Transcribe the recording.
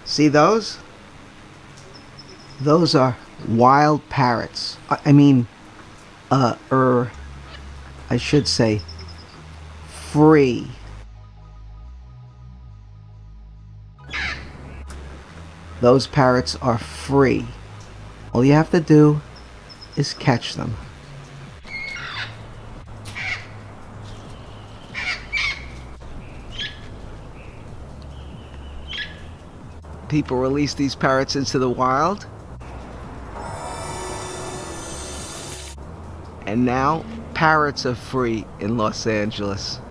See those? Those are wild parrots. I should say free. Those parrots are free. All you have to do is catch them. People release these parrots into the wild, and now parrots are free in Los Angeles.